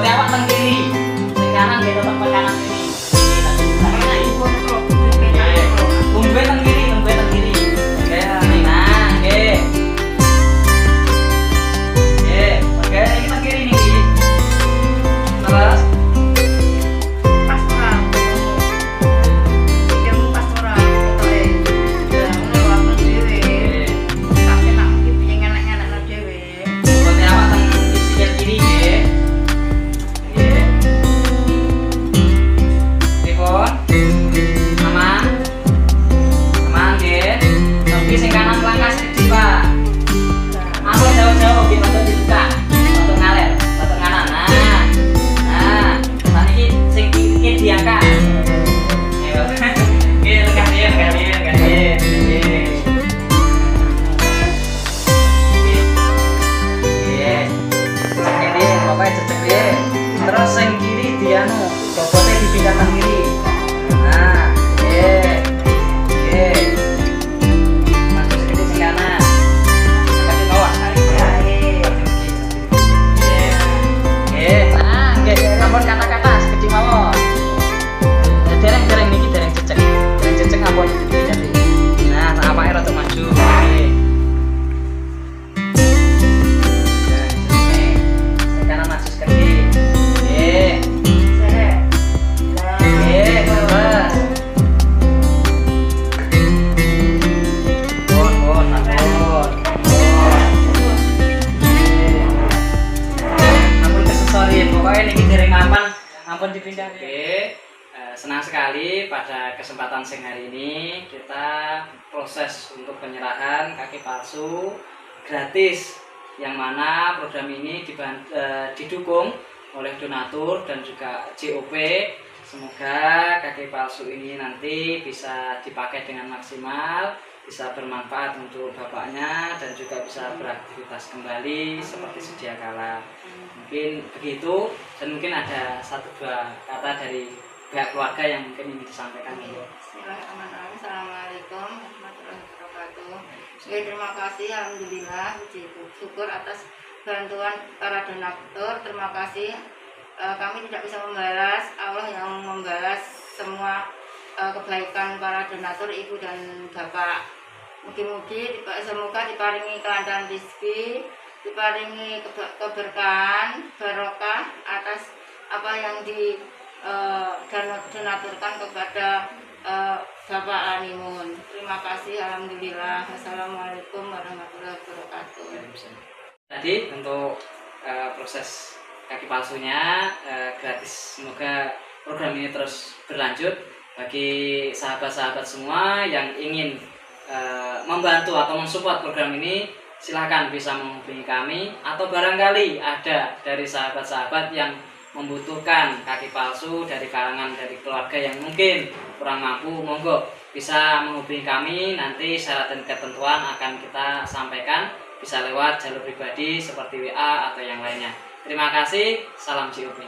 Bobot awak teng kiri. Sing kanan nggih tetep teng kanan kiri. Tumben teng kiri, tumben teng kiri. Oke, nah, nggih. Nggih, oke iki teng kiri niki. Terus terus yang kiri dia bobotnya dipindah ke kiri. Nah, masuk sedikit ke kanan, kasih bawah. Nah, ampun kata-kata sekecil mawon. Dereng niki dereng cecek ampun jadi. Nah, apa era tuh maju. Ampun dipindah. Oke, senang sekali pada kesempatan siang hari ini kita proses untuk penyerahan kaki palsu gratis, yang mana program ini didukung oleh donatur dan juga JOP. Semoga kaki palsu ini nanti bisa dipakai dengan maksimal, bisa bermanfaat untuk bapaknya dan juga bisa beraktivitas kembali seperti sedia kala. Mungkin begitu, dan mungkin ada satu dua kata dari pihak keluarga yang mungkin ingin disampaikan. Bismillahirrahmanirrahim. Assalamualaikum warahmatullahi wabarakatuh. Terima kasih, alhamdulillah, puji syukur atas bantuan para donatur. Terima kasih. Kami tidak bisa membalas, Allah yang membalas semua kebaikan para donatur, ibu dan bapak. Mugi-mugi semoga diparingi kelancaran rezeki, diparingi keberkahan, barokah atas apa yang donaturkan kepada Bapak Animun. Terima kasih, alhamdulillah. Assalamualaikum warahmatullahi wabarakatuh. Tadi untuk proses kaki palsunya gratis. Semoga program ini terus berlanjut bagi sahabat-sahabat semua yang ingin membantu atau mensupport program ini. Silahkan bisa menghubungi kami, atau barangkali ada dari sahabat-sahabat yang membutuhkan kaki palsu dari kalangan dari keluarga yang mungkin kurang mampu, monggo bisa menghubungi kami. Nanti syarat dan ketentuan akan kita sampaikan, bisa lewat jalur pribadi seperti WA atau yang lainnya. Terima kasih, salam JOP.